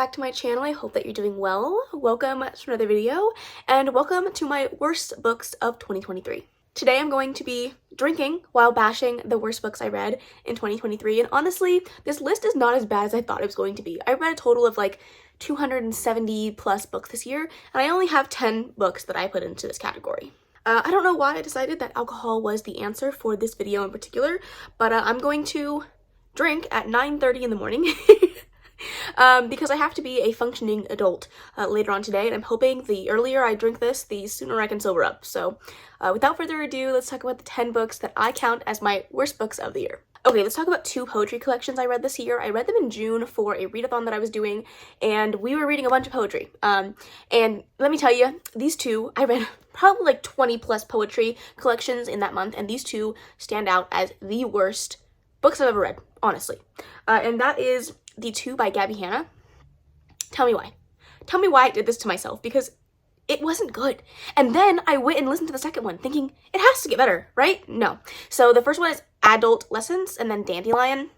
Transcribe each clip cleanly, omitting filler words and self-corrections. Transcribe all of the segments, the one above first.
back to my channel. I hope that you're doing well. Welcome to another video, and welcome to my worst books of 2023. Today I'm going to be drinking while bashing the worst books I read in 2023, and honestly, this list is not as bad as I thought it was going to be. I read a total of like 270 plus books this year, and I only have 10 books that I put into this category. I don't know why I decided that alcohol was the answer for this video in particular, but I'm going to drink at 9:30 in the morning. Because I have to be a functioning adult later on today, and I'm hoping the earlier I drink this, the sooner I can sober up. So without further ado, let's talk about the 10 books that I count as my worst books of the year. Okay, let's talk about 2 poetry collections I read this year. I read them in June for a readathon that I was doing, and we were reading a bunch of poetry. And let me tell you, these 2, I read probably like 20 plus poetry collections in that month, and these 2 stand out as the worst books I've ever read, honestly. And that is the 2 by Gabbie Hannah. Tell me why. Tell me why I did this to myself, because it wasn't good. And then I went and listened to the second one thinking it has to get better, right? No. So the first one is Adult Lessons, and then Dandelion.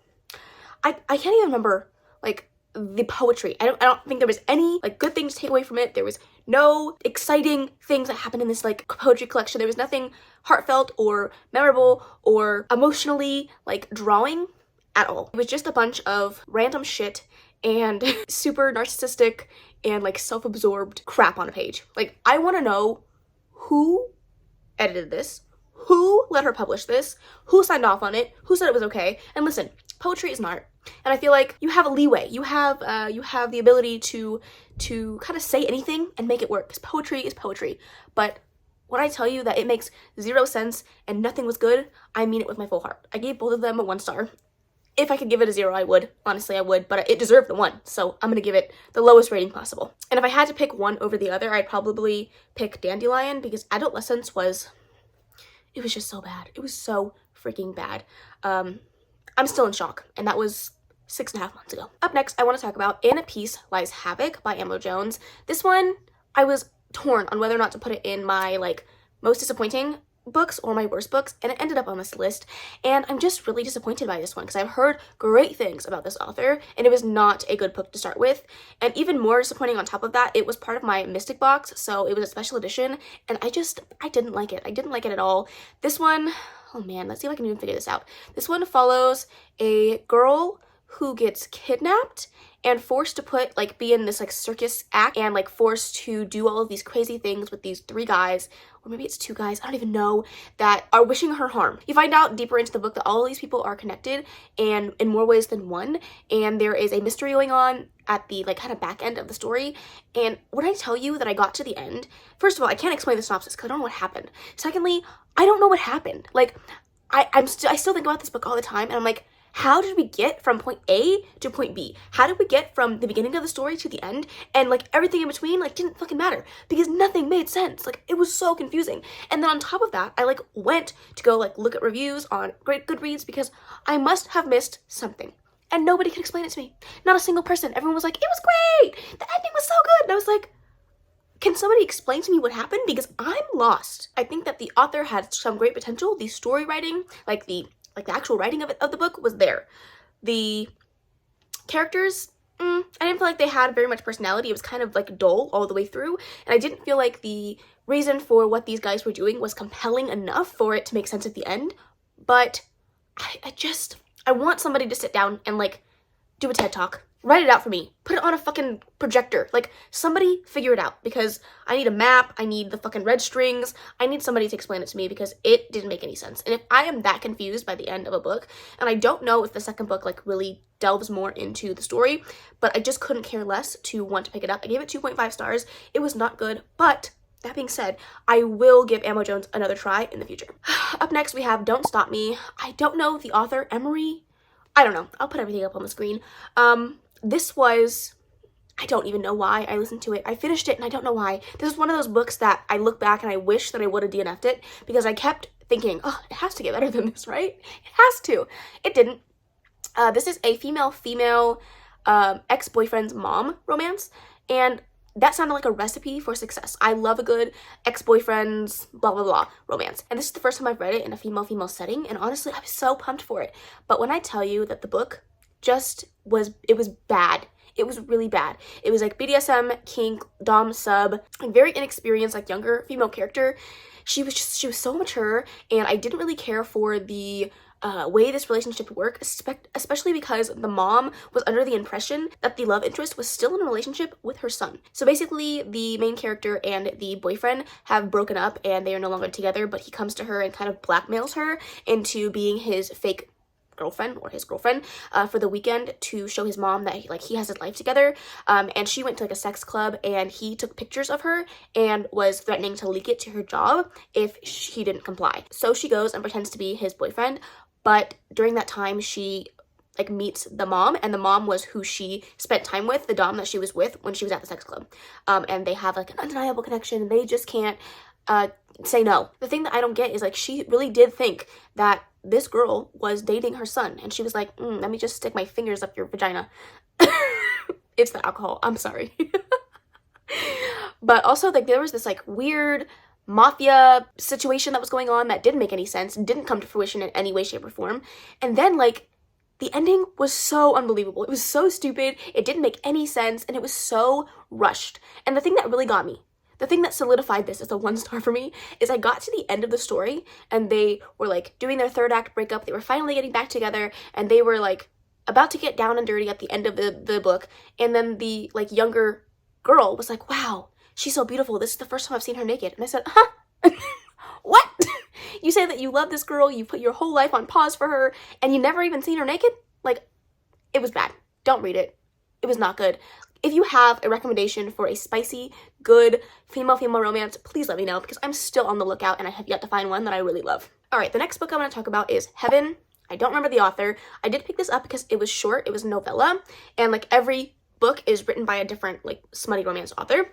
I can't even remember like the poetry. I don't think there was any like good things to take away from it. There was no exciting things that happened in this like poetry collection. There was nothing heartfelt or memorable or emotionally like drawing at all. It was just a bunch of random shit and super narcissistic and like self-absorbed crap on a page. Like, I want to know who edited this, who let her publish this, who signed off on it, who said it was okay. And listen, poetry is an art, and I feel like you have a leeway. You have the ability to kind of say anything and make it work, because poetry is poetry. But when I tell you that it makes 0 sense and nothing was good, I mean it with my full heart. I gave both of them a 1 star. If I could give it a 0, I would. Honestly, I would, but it deserved the 1, so I'm gonna give it the lowest rating possible. And if I had to pick one over the other, I'd probably pick Dandelion, because Adult Lessons was just so bad. It was so freaking bad. I'm still in shock, and that was 6.5 months ago. Up next, I want to talk about In a Peace Lies Havoc by Emma Jones. This one, I was torn on whether or not to put it in my like most disappointing books or my worst books, and it ended up on this list, and I'm just really disappointed by this one because I've heard great things about this author, and it was not a good book to start with. And even more disappointing on top of that, it was part of my Mystic box, so it was a special edition, and I didn't like it. I didn't like it at all. This one, oh man, let's see if I can even figure this out. This one follows a girl who gets kidnapped and forced to be in this like circus act, and like forced to do all of these crazy things with these 3 guys, or maybe it's 2 guys, I don't even know, that are wishing her harm. You find out deeper into the book that all of these people are connected, and in more ways than one, and there is a mystery going on at the like kind of back end of the story. And when I tell you that I got to the end, first of all, I can't explain the synopsis because I don't know what happened. Secondly, I don't know what happened. Like, I still think about this book all the time, and I'm like, how did we get from point A to point B? How did we get from the beginning of the story to the end? And like everything in between like didn't fucking matter because nothing made sense. Like, it was so confusing. And then on top of that, I like went to go like look at reviews on Goodreads because I must have missed something. And nobody could explain it to me. Not a single person. Everyone was like, it was great. The ending was so good. And I was like, can somebody explain to me what happened? Because I'm lost. I think that the author had some great potential. The story writing, like the actual writing of the book was there. The characters, I didn't feel like they had very much personality. It was kind of like dull all the way through, and I didn't feel like the reason for what these guys were doing was compelling enough for it to make sense at the end. But I want somebody to sit down and like do a TED Talk. Write it out for me. Put it on a fucking projector. Like, somebody figure it out, because I need a map. I need the fucking red strings. I need somebody to explain it to me because it didn't make any sense. And if I am that confused by the end of a book, and I don't know if the second book like really delves more into the story, but I just couldn't care less to want to pick it up. I gave it 2.5 stars. It was not good, but that being said, I will give Emma Jones another try in the future. Up next, we have Don't Stop Me. I don't know the author, Emery. I don't know. I'll put everything up on the screen. This was, I don't even know why I listened to it. I finished it and I don't know why. This is one of those books that I look back and I wish that I would have DNF'd it, because I kept thinking, oh, it has to get better than this, right? It has to. It didn't. This is a female ex-boyfriend's mom romance, and that sounded like a recipe for success. I love a good ex-boyfriend's blah blah blah romance, and this is the first time I've read it in a female setting, and honestly I was so pumped for it. But when I tell you that the book just was, it was bad. It was really bad. It was like BDSM, kink, dom, sub, like very inexperienced, like younger female character. She was so mature, and I didn't really care for the way this relationship worked, especially because the mom was under the impression that the love interest was still in a relationship with her son. So basically, the main character and the boyfriend have broken up and they are no longer together, but he comes to her and kind of blackmails her into being his fake girlfriend or his girlfriend for the weekend to show his mom that he has his life together. And she went to like a sex club and he took pictures of her and was threatening to leak it to her job if he didn't comply. So she goes and pretends to be his boyfriend. But during that time, she like meets the mom, and the mom was who she spent time with, the dom that she was with when she was at the sex club. And they have like an undeniable connection. They just can't say no. The thing that I don't get is like she really did think that this girl was dating her son, and she was like, let me just stick my fingers up your vagina. It's the alcohol. I'm sorry. But also like there was this like weird mafia situation that was going on that didn't make any sense, didn't come to fruition in any way, shape, or form. And then like the ending was so unbelievable. It was so stupid, it didn't make any sense, and it was so rushed. And the thing that really got me, the thing that solidified this as a 1-star for me, is I got to the end of the story and they were like doing their 3rd act breakup. They were finally getting back together and they were like about to get down and dirty at the end of the book. And then the like younger girl was like, wow, she's so beautiful. This is the first time I've seen her naked. And I said, huh? What? You say that you love this girl, you put your whole life on pause for her, and you never even seen her naked? Like, it was bad. Don't read it. It was not good. If you have a recommendation for a spicy, good female-female romance, please let me know, because I'm still on the lookout and I have yet to find one that I really love. All right, the next book I'm going to talk about is Heaven. I don't remember the author. I did pick this up because it was short. It was a novella, and like every book is written by a different like smutty romance author.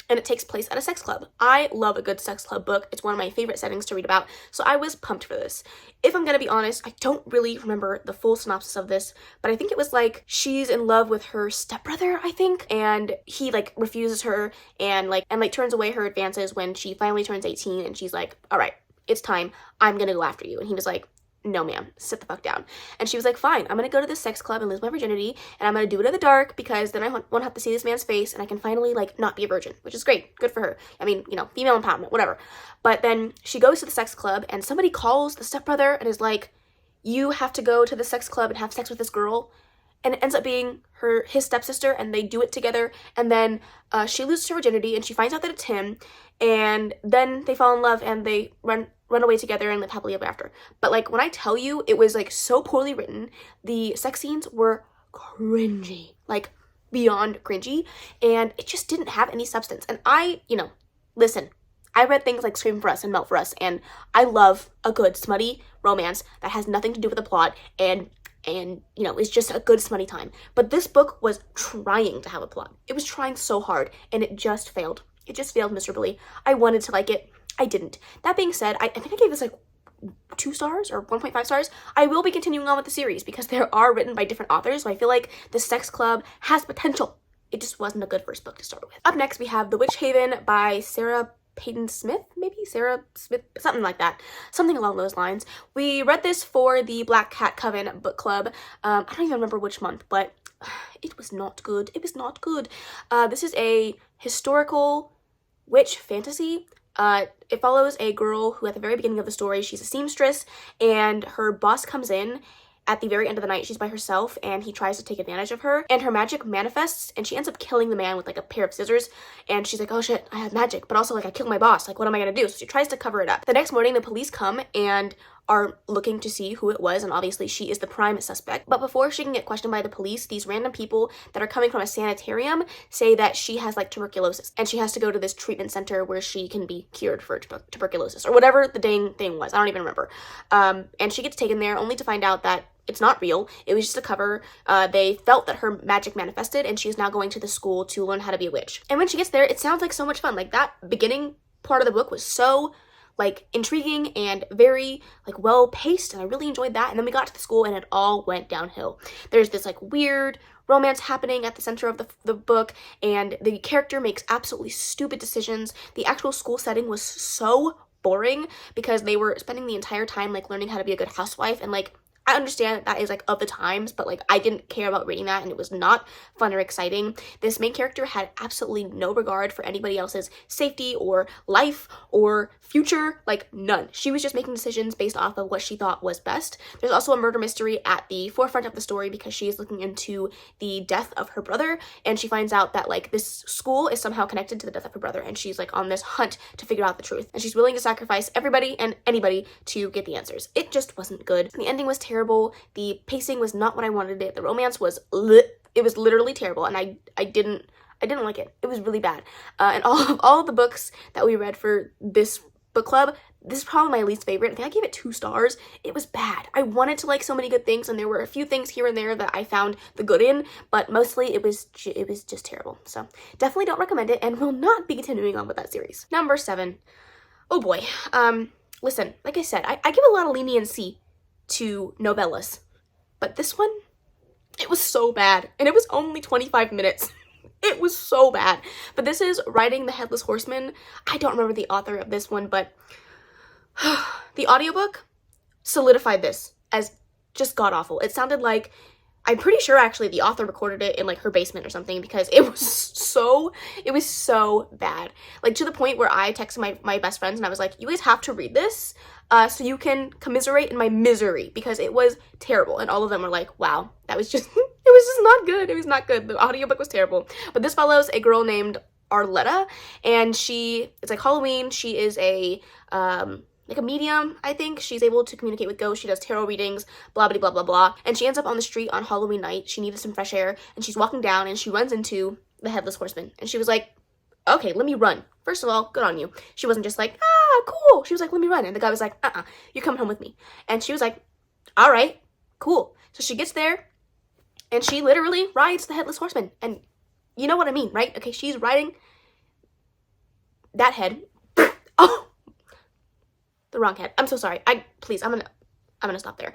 And it takes place at a sex club. I love a good sex club book. It's one of my favorite settings to read about, so I was pumped for this. If I'm gonna be honest, I don't really remember the full synopsis of this, but I think it was like she's in love with her stepbrother, I think, and he like refuses her and turns away her advances when she finally turns 18, and she's like, all right, it's time, I'm gonna go after you. And he was like, no ma'am, sit the fuck down. And she was like, fine, I'm gonna go to this sex club and lose my virginity, and I'm gonna do it in the dark because then I won't have to see this man's face and I can finally like not be a virgin, which is great, good for her. I mean, you know, female empowerment, whatever. But then she goes to the sex club and somebody calls the stepbrother and is like, you have to go to the sex club and have sex with this girl. And it ends up being his stepsister, and they do it together, and then she loses her virginity and she finds out that it's him, and then they fall in love and they run away together and live happily ever after. But like when I tell you, it was like so poorly written. The sex scenes were cringy, like beyond cringy, and it just didn't have any substance. And listen, I read things like Scream for Us and Melt for Us, and I love a good smutty romance that has nothing to do with the plot and it's just a good smutty time. But this book was trying to have a plot. It was trying so hard, and it just failed. It just failed miserably. I wanted to like it. I didn't. That being said, I think I gave this like 2 stars or 1.5 stars. I will be continuing on with the series because they are written by different authors, so I feel like the Sex Club has potential. It just wasn't a good first book to start with. Up next, we have The Witch Haven by Sarah Payton Smith, maybe? Sarah Smith, something like that. Something along those lines. We read this for the Black Cat Coven book club. I don't even remember which month, but it was not good. It was not good. This is a historical witch fantasy. It follows a girl who at the very beginning of the story, she's a seamstress, and her boss comes in at the very end of the night. She's by herself, and he tries to take advantage of her, and her magic manifests, and she ends up killing the man with like a pair of scissors. And she's like, oh shit, I have magic, but also like I killed my boss, like what am I gonna do? So she tries to cover it up. The next morning, the police come and are looking to see who it was, and obviously she is the prime suspect. But before she can get questioned by the police, these random people that are coming from a sanitarium say that she has like tuberculosis, and she has to go to this treatment center where she can be cured for tuberculosis, or whatever the dang thing was. I don't even remember. And she gets taken there only to find out that it's not real. It was just a cover. They felt that her magic manifested, and she is now going to the school to learn how to be a witch. And when she gets there, it sounds like so much fun. Like that beginning part of the book was so like intriguing and very like well paced, and I really enjoyed that. And then we got to the school and it all went downhill. There's this like weird romance happening at the center of the book, and the character makes absolutely stupid decisions. The actual school setting was so boring because they were spending the entire time like learning how to be a good housewife, and like I understand that is like of the times, but like I didn't care about reading that, and it was not fun or exciting. This main character had absolutely no regard for anybody else's safety or life or future, like none. She was just making decisions based off of what she thought was best. There's also a murder mystery at the forefront of the story because she is looking into the death of her brother, and she finds out that like this school is somehow connected to the death of her brother, and she's like on this hunt to figure out the truth, and she's willing to sacrifice everybody and anybody to get the answers. It just wasn't good. The ending was terrible. The pacing was not what I wanted it. The romance was it was literally terrible, and I didn't like it. It was really bad. And all of the books that we read for this book club, this is probably my least favorite. I think I gave it 2 stars. It was bad. I wanted to like so many good things, and there were a few things here and there that I found the good in, but mostly it was just terrible. So definitely don't recommend it, and will not be continuing on with that series. Number 7. Oh boy. Listen, like I said, I give a lot of leniency to novellas, but this one, it was so bad, and it was only 25 minutes. It was so bad. But this is Riding the Headless Horseman. I don't remember the author of this one, but the audiobook solidified this as just god-awful. It sounded like, I'm pretty sure actually the author recorded it in like her basement or something, because it was so bad. Like to the point where I texted my best friends and I was like, you guys have to read this so you can commiserate in my misery, because it was terrible. And all of them were like, wow, that was just, it was just not good. It was not good. The audiobook was terrible. But this follows a girl named Arletta, and it's like Halloween. She is like a medium, I think. She's able to communicate with ghosts. She does tarot readings, blah, blah, blah, blah, blah. And she ends up on the street on Halloween night. She needed some fresh air, and she's walking down, and she runs into the Headless Horseman. And she was like, okay, let me run. First of all, good on you. She wasn't just like, cool. She was like, let me run. And the guy was like, you're coming home with me. And she was like, all right, cool. So she gets there, and she literally rides the Headless Horseman. And you know what I mean, right? Okay, she's riding that head. Oh, the wrong head. I'm so sorry. I'm gonna stop there.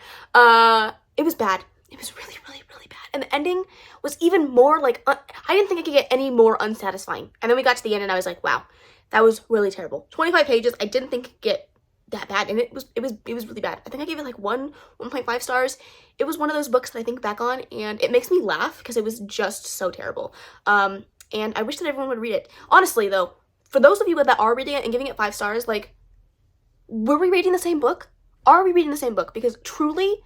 It was bad. It was really, really, really bad. And the ending was even more like, I didn't think I could get any more unsatisfying. And then we got to the end and I was like, wow, that was really terrible. 25 pages. I didn't think it could get that bad, and it was really bad. I think I gave it like 1.5 stars. It was one of those books that I think back on and it makes me laugh because it was just so terrible. And I wish that everyone would read it. Honestly though, for those of you that are reading it and giving it 5 stars, like, were we reading the same book? Are we reading the same book? Because truly,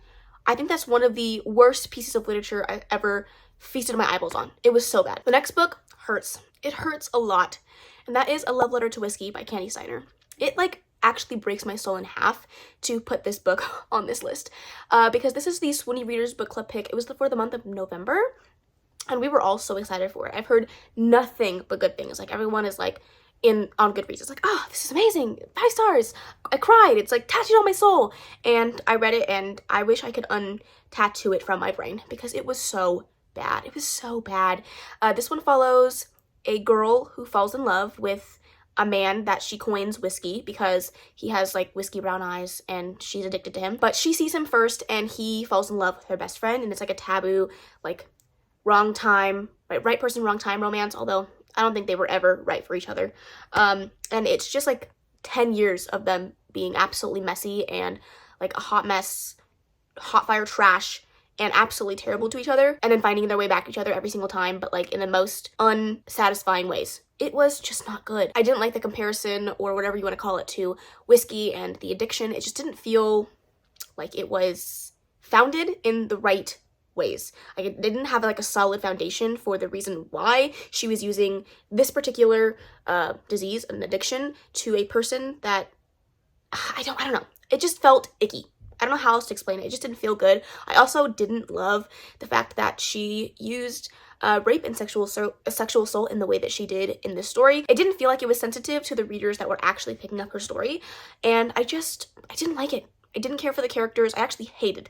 I think that's one of the worst pieces of literature I've ever feasted my eyeballs on. It was so bad. The next book hurts. It hurts a lot. And that is A Love Letter to Whiskey by Candy Steiner. It like actually breaks my soul in half to put this book on this list. Because this is the Swoonie Readers Book Club pick. It was for the month of November. And we were all so excited for it. I've heard nothing but good things. Like everyone is like, on Goodreads, it's like, oh, this is amazing, 5 stars, I cried, it's like tattooed on my soul. And I read it and I wish I could untattoo it from my brain because it was so bad. It was so bad. This one follows a girl who falls in love with a man that she coins whiskey because he has like whiskey brown eyes and she's addicted to him. But she sees him first and he falls in love with her best friend, and it's like a taboo, like wrong time, right person, wrong time romance, although I don't think they were ever right for each other. And it's just like 10 years of them being absolutely messy and like a hot mess, hot fire trash, and absolutely terrible to each other, and then finding their way back to each other every single time, but like in the most unsatisfying ways. It was just not good. I didn't like the comparison, or whatever you want to call it, to whiskey and the addiction. It just didn't feel like it was founded in the right ways. Like it didn't have like a solid foundation for the reason why she was using this particular disease and addiction to a person that I don't know. It just felt icky. I don't know how else to explain it. It just didn't feel good. I also didn't love the fact that she used rape and sexual assault in the way that she did in this story. It didn't feel like it was sensitive to the readers that were actually picking up her story, and I didn't like it. I didn't care for the characters. I actually hated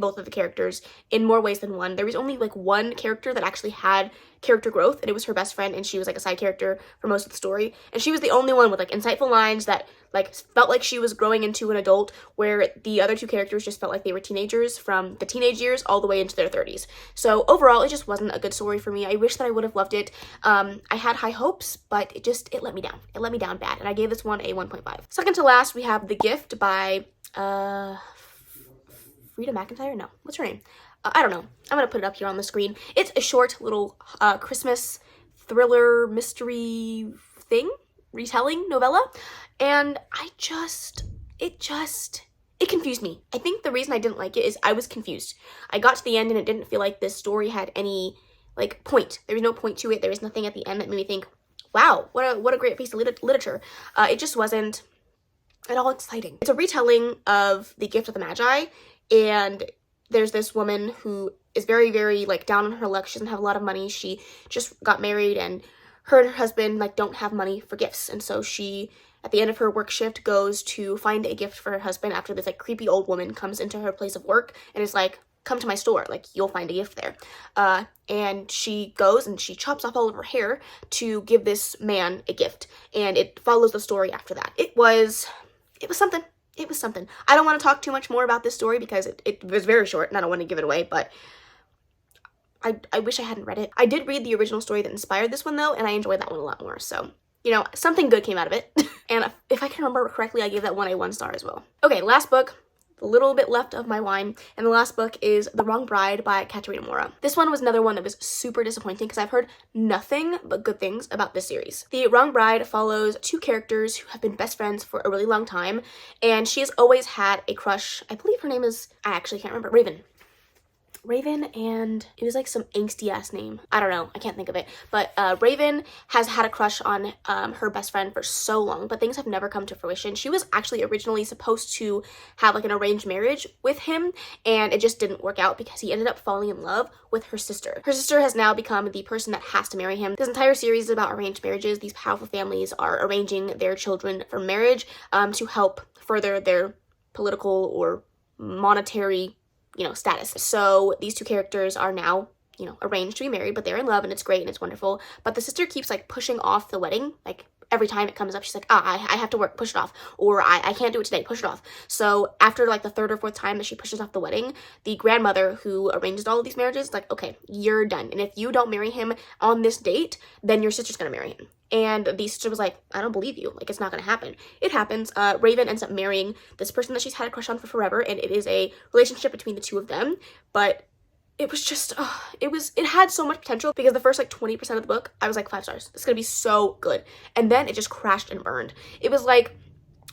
both of the characters in more ways than one. There was only like one character that actually had character growth, and it was her best friend, and she was like a side character for most of the story. And she was the only one with like insightful lines that like felt like she was growing into an adult, where the other 2 characters just felt like they were teenagers from the teenage years all the way into their 30s. So overall, it just wasn't a good story for me. I wish that I would have loved it. I had high hopes, but it let me down. It let me down bad, and I gave this one a 1.5. Second to last, we have The Gift by Frida McIntyre? No. What's her name? I don't know. I'm going to put it up here on the screen. It's a short little Christmas thriller mystery thing, retelling novella. And it confused me. I think the reason I didn't like it is I was confused. I got to the end and it didn't feel like this story had any, like, point. There was no point to it. There was nothing at the end that made me think, wow, what a great piece of literature. It just wasn't at all exciting. It's a retelling of The Gift of the Magi, and there's this woman who is very, very, like, down on her luck. She doesn't have a lot of money. She just got married, and her herhusband, like, don't have money for gifts. And so she, at the end of her work shift, goes to find a gift for her husband after this, like, creepy old woman comes into her place of work and is like, come to my store, like, you'll find a gift there. And she goes and she chops off all of her hair to give this man a gift. And it follows the story after that. It was something. It was something. I don't want to talk too much more about this story because it was very short and I don't want to give it away, but I wish I hadn't read it. I did read the original story that inspired this one, though, and I enjoyed that one a lot more. So, you know, something good came out of it. And if I can remember correctly, I gave that one a 1 star as well. Okay, last book. A little bit left of my wine, and the last book is The Wrong Bride by Katerina Mora. This one was another one that was super disappointing because I've heard nothing but good things about this series. The Wrong Bride follows 2 characters who have been best friends for a really long time, and she has always had a crush. I believe her name is, I actually can't remember, Raven, and it was like some angsty ass name. I don't know, I can't think of it. But Raven has had a crush on her best friend for so long, but things have never come to fruition. She was actually originally supposed to have like an arranged marriage with him, and it just didn't work out because he ended up falling in love with her sister. Her sister has now become the person that has to marry him. This entire series is about arranged marriages. These powerful families are arranging their children for marriage to help further their political or monetary, you know, status. So these 2 characters are now, you know, arranged to be married, but they're in love and it's great and it's wonderful. But the sister keeps like pushing off the wedding. Like every time it comes up, she's like, I have to work, push it off. Or I can't do it today, push it off. So after like the 3rd or 4th time that she pushes off the wedding, the grandmother who arranges all of these marriages is like, okay, you're done. And if you don't marry him on this date, then your sister's gonna marry him. And the sister was like, I don't believe you. Like, it's not going to happen. It happens. Raven ends up marrying this person that she's had a crush on for forever, and it is a relationship between the 2 of them. But it was just, it had so much potential because the first, like, 20% of the book, I was like, 5 stars. It's going to be so good. And then it just crashed and burned. It was, like,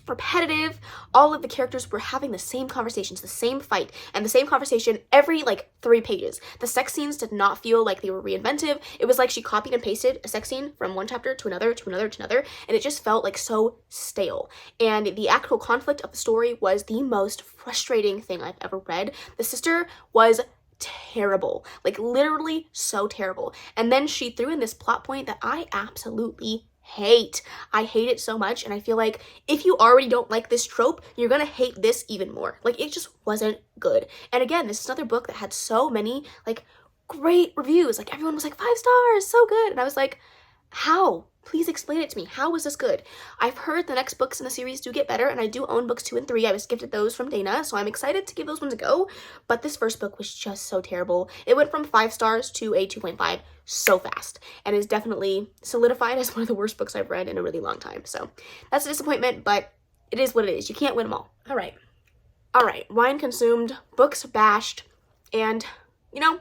repetitive. All of the characters were having the same conversations, the same fight, and the same conversation every like 3 pages. The sex scenes did not feel like they were reinventive. It was like she copied and pasted a sex scene from one chapter to another, to another, to another, and it just felt like so stale. And the actual conflict of the story was the most frustrating thing I've ever read. The sister was terrible, like literally so terrible. And then she threw in this plot point that I absolutely hate. I hate it so much, and I feel like if you already don't like this trope, you're gonna hate this even more. Like, it just wasn't good. And again, this is another book that had so many like great reviews. Like, everyone was like, 5 stars, so good. And I was like, how? Please explain it to me. How was this good? I've heard the next books in the series do get better, and I do own books 2 and 3. I was gifted those from Dana, so I'm excited to give those ones a go. But this first book was just so terrible. It went from 5 stars to a 2.5 so fast, and is definitely solidified as one of the worst books I've read in a really long time. So that's a disappointment, but it is what it is. You can't win them all. All right. Wine consumed, books bashed, and, you know,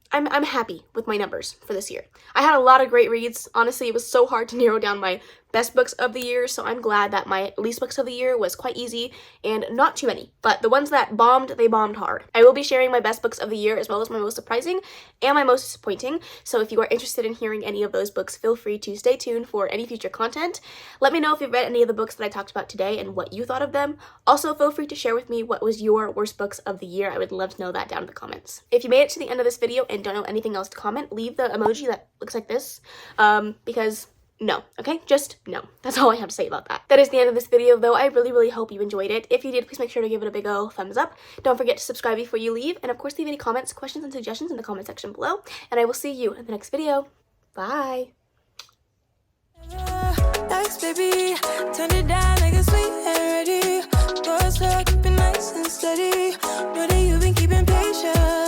I'm happy with my numbers for this year. I had a lot of great reads. Honestly, it was so hard to narrow down my best books of the year, so I'm glad that my least books of the year was quite easy and not too many. But the ones that bombed, they bombed hard. I will be sharing my best books of the year as well as my most surprising and my most disappointing. So if you are interested in hearing any of those books, feel free to stay tuned for any future content. Let me know if you've read any of the books that I talked about today and what you thought of them. Also, feel free to share with me what was your worst books of the year. I would love to know that down in the comments. If you made it to the end of this video and don't know anything else to comment, leave the emoji that looks like this, because no, okay? Just no. That's all I have to say about that. That is the end of this video, though. I really hope you enjoyed it. If you did, please make sure to give it a big ol' thumbs up. Don't forget to subscribe before you leave, and of course leave any comments, questions, and suggestions in the comment section below, and I will see you in the next video. Bye! Next, baby, turn it down like it's sweet and ready. Go slow, keep it nice and steady. Know that you've been keeping patience.